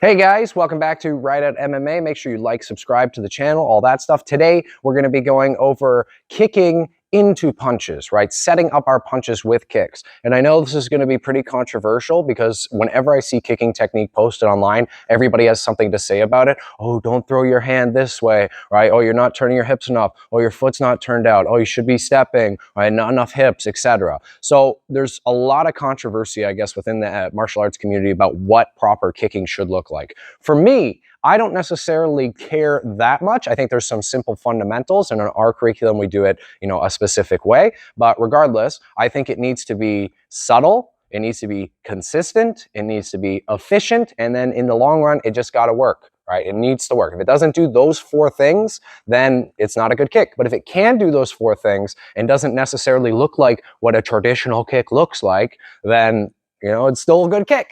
Hey guys, welcome back to Rideout MMA. Make sure you like, subscribe to the channel, all that stuff. Today, we're going to be going over kicking into punches, right? Setting up our punches with kicks. And I know this is going to be pretty controversial because whenever I see kicking technique posted online, everybody has something to say about it. Oh, don't throw your hand this way, right? Oh, you're not turning your hips enough. Oh, your foot's not turned out. Oh, you should be stepping, right? Not enough hips, etc. So there's a lot of controversy, I guess, within the martial arts community about what proper kicking should look like. For me, I don't necessarily care that much. I think there's some simple fundamentals, and in our curriculum, we do it, a specific way. But regardless, I think it needs to be subtle. It needs to be consistent. It needs to be efficient. And then in the long run, it just got to work, right? It needs to work. If it doesn't do those four things, then it's not a good kick. But if it can do those four things and doesn't necessarily look like what a traditional kick looks like, then it's still a good kick.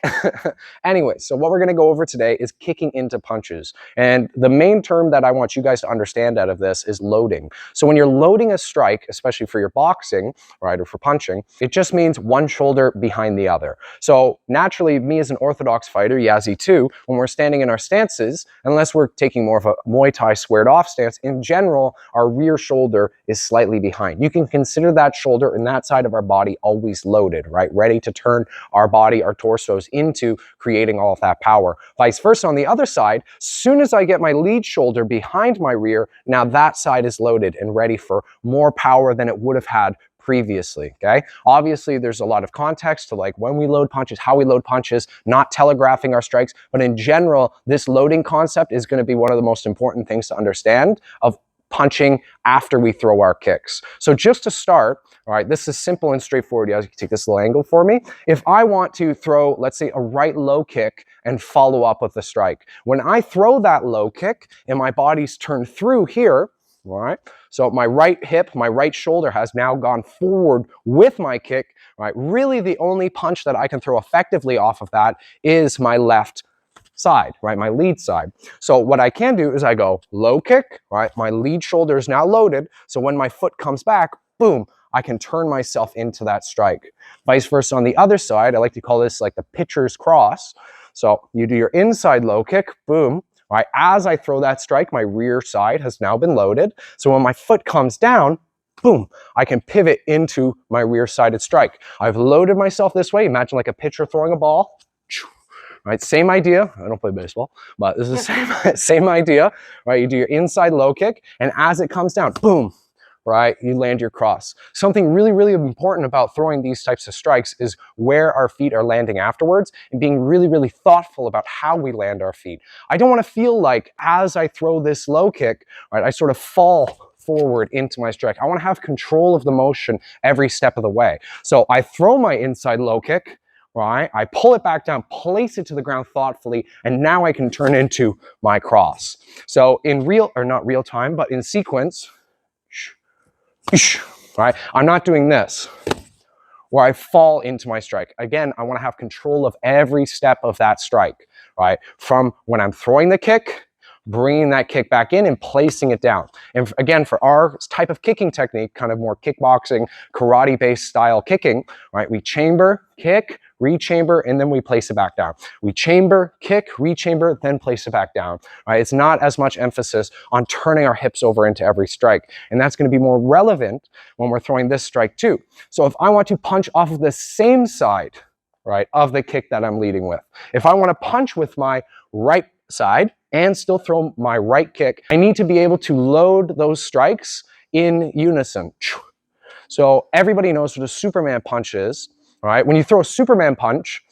Anyway, so what we're going to go over today is kicking into punches. And the main term that I want you guys to understand out of this is loading. So when you're loading a strike, especially for your boxing, right, or for punching, it just means one shoulder behind the other. So naturally, me as an orthodox fighter, Yazzie too, when we're standing in our stances, unless we're taking more of a Muay Thai squared off stance, in general, our rear shoulder is slightly behind. You can consider that shoulder and that side of our body always loaded, right, ready to turn our body, our torsos into creating all of that power. Vice versa on the other side, soon as I get my lead shoulder behind my rear, now that side is loaded and ready for more power than it would have had previously, okay? Obviously, there's a lot of context to like when we load punches, how we load punches, not telegraphing our strikes, but in general, this loading concept is going to be one of the most important things to understand of punching after we throw our kicks. So just to start, all right, this is simple and straightforward. You can take this little angle for me. If I want to throw, let's say, a right low kick and follow up with a strike, when I throw that low kick and my body's turned through here, all right, so my right hip, my right shoulder has now gone forward with my kick, right? Really the only punch that I can throw effectively off of that is my left side, right? My lead side. So what I can do is I go low kick, right? My lead shoulder is now loaded. So when my foot comes back, boom, I can turn myself into that strike. Vice versa on the other side, I like to call this like the pitcher's cross. So you do your inside low kick, boom, right? As I throw that strike, my rear side has now been loaded. So when my foot comes down, boom, I can pivot into my rear-sided strike. I've loaded myself this way. Imagine like a pitcher throwing a ball. Right, same idea. I don't play baseball, but this is the same idea, right? You do your inside low kick, and as it comes down, boom, right, you land your cross. Something really, really important about throwing these types of strikes is where our feet are landing afterwards and being really, really thoughtful about how we land our feet. I don't want to feel like as I throw this low kick, right, I sort of fall forward into my strike. I want to have control of the motion every step of the way. So I throw my inside low kick, right? I pull it back down, place it to the ground thoughtfully, and now I can turn into my cross. So in not real time, but in sequence, right? I'm not doing this, where I fall into my strike. Again, I want to have control of every step of that strike, right? From when I'm throwing the kick, bringing that kick back in and placing it down. And again, for our type of kicking technique, kind of more kickboxing, karate-based style kicking, right? We chamber, kick, rechamber, and then we place it back down. We chamber, kick, rechamber, then place it back down, right? It's not as much emphasis on turning our hips over into every strike. And that's going to be more relevant when we're throwing this strike too. So if I want to punch off of the same side, right, of the kick that I'm leading with, if I want to punch with my right side and still throw my right kick, I need to be able to load those strikes in unison. So everybody knows what a Superman punch is, right? When you throw a Superman punch,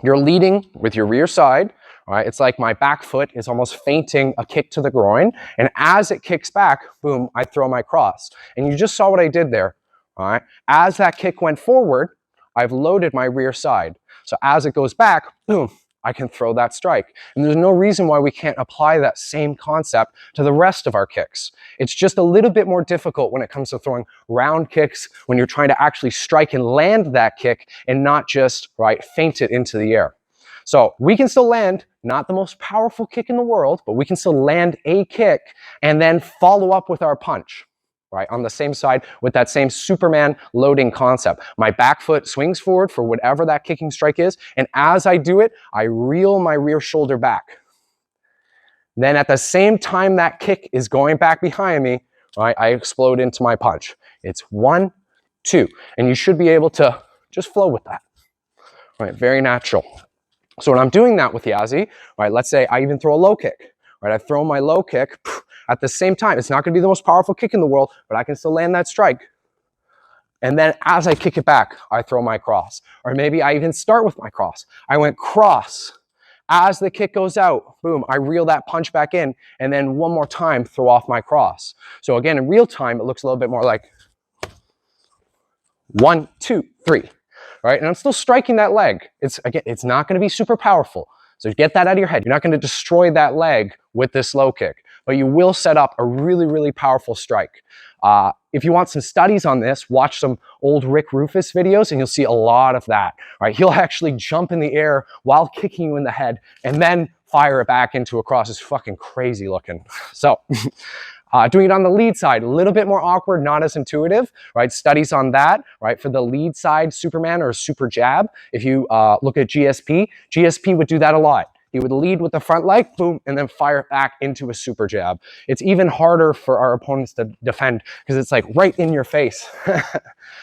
you're leading with your rear side, right? It's like my back foot is almost feinting a kick to the groin, and as it kicks back, boom, I throw my cross. And you just saw what I did there, all right? As that kick went forward, I've loaded my rear side. So as it goes back, boom, I can throw that strike. And there's no reason why we can't apply that same concept to the rest of our kicks. It's just a little bit more difficult when it comes to throwing round kicks, when you're trying to actually strike and land that kick and not just, right, feint it into the air. So we can still land, not the most powerful kick in the world, but we can still land a kick and then follow up with our punch. right, on the same side with that same Superman loading concept. My back foot swings forward for whatever that kicking strike is, and as I do it, I reel my rear shoulder back. Then at the same time that kick is going back behind me, right, I explode into my punch. It's 1, 2, and you should be able to just flow with that, right, very natural. So when I'm doing that with Yazzie, right, let's say I even throw a low kick, right, I throw my low kick at the same time. It's not going to be the most powerful kick in the world, but I can still land that strike. And then as I kick it back, I throw my cross. Or maybe I even start with my cross. I went cross. As the kick goes out, boom, I reel that punch back in, and then one more time, throw off my cross. So again, in real time, it looks a little bit more like 1, 2, 3. Right? And I'm still striking that leg. It's not going to be super powerful. So get that out of your head. You're not going to destroy that leg with this low kick, but you will set up a really, really powerful strike. If you want some studies on this, watch some old Rick Rufus videos and you'll see a lot of that. Right? He'll actually jump in the air while kicking you in the head and then fire it back into a cross. It's fucking crazy looking. So doing it on the lead side, a little bit more awkward, not as intuitive, right? Studies on that, right? For the lead side Superman or super jab, if you look at GSP would do that a lot. He would lead with the front leg, boom, and then fire back into a super jab. It's even harder for our opponents to defend because it's like right in your face.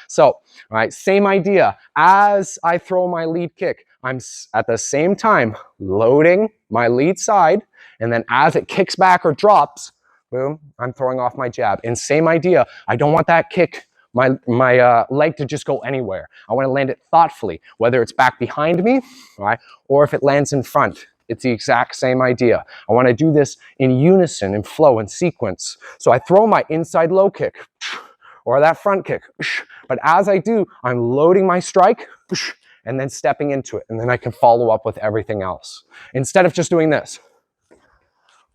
So, right, same idea. As I throw my lead kick, I'm at the same time loading my lead side, and then as it kicks back or drops, boom, I'm throwing off my jab. And same idea, I don't want that kick, my leg to just go anywhere. I want to land it thoughtfully, whether it's back behind me, right, or if it lands in front. It's the exact same idea. I want to do this in unison, in flow, in sequence. So I throw my inside low kick, or that front kick, but as I do, I'm loading my strike, and then stepping into it, and then I can follow up with everything else. Instead of just doing this.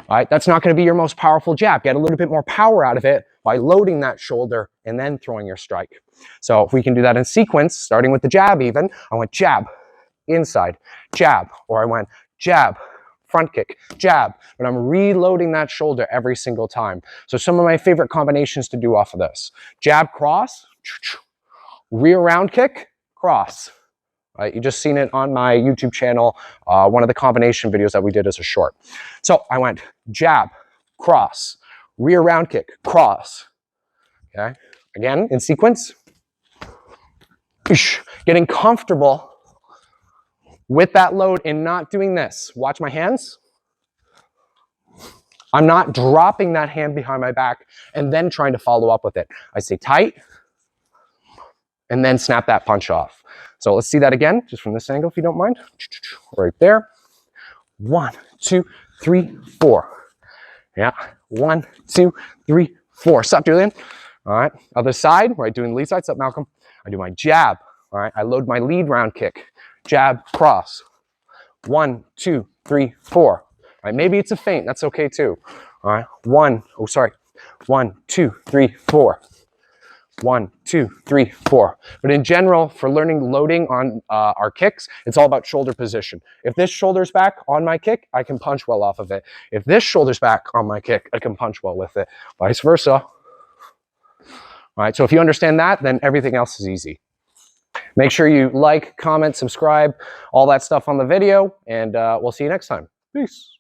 Right? That's not going to be your most powerful jab. Get a little bit more power out of it by loading that shoulder and then throwing your strike. So if we can do that in sequence, starting with the jab even, I went jab, inside, jab, or I went jab, front kick, jab, but I'm reloading that shoulder every single time. So some of my favorite combinations to do off of this. Jab, cross, rear round kick, cross. Right, you just seen it on my YouTube channel, one of the combination videos that we did as a short. So I went jab, cross, rear round kick, cross. Okay, again in sequence. Getting comfortable with that load and not doing this. Watch my hands. I'm not dropping that hand behind my back and then trying to follow up with it. I stay tight and then snap that punch off. So let's see that again, just from this angle, if you don't mind. Right there. 1, 2, 3, 4. Yeah. 1, 2, 3, 4. Sup, Julian? All right. Other side, right? Doing the lead side. Sup, Malcolm? I do my jab. All right. I load my lead round kick. Jab, cross. 1, 2, 3, 4. All right. Maybe it's a feint. That's okay too. All right. 1, 2, 3, 4. 1, 2, 3, 4. But in general, for learning loading on our kicks, it's all about shoulder position. If this shoulder's back on my kick, I can punch well off of it. If this shoulder's back on my kick, I can punch well with it. Vice versa. All right, so if you understand that, then everything else is easy. Make sure you like, comment, subscribe, all that stuff on the video, and we'll see you next time. Peace.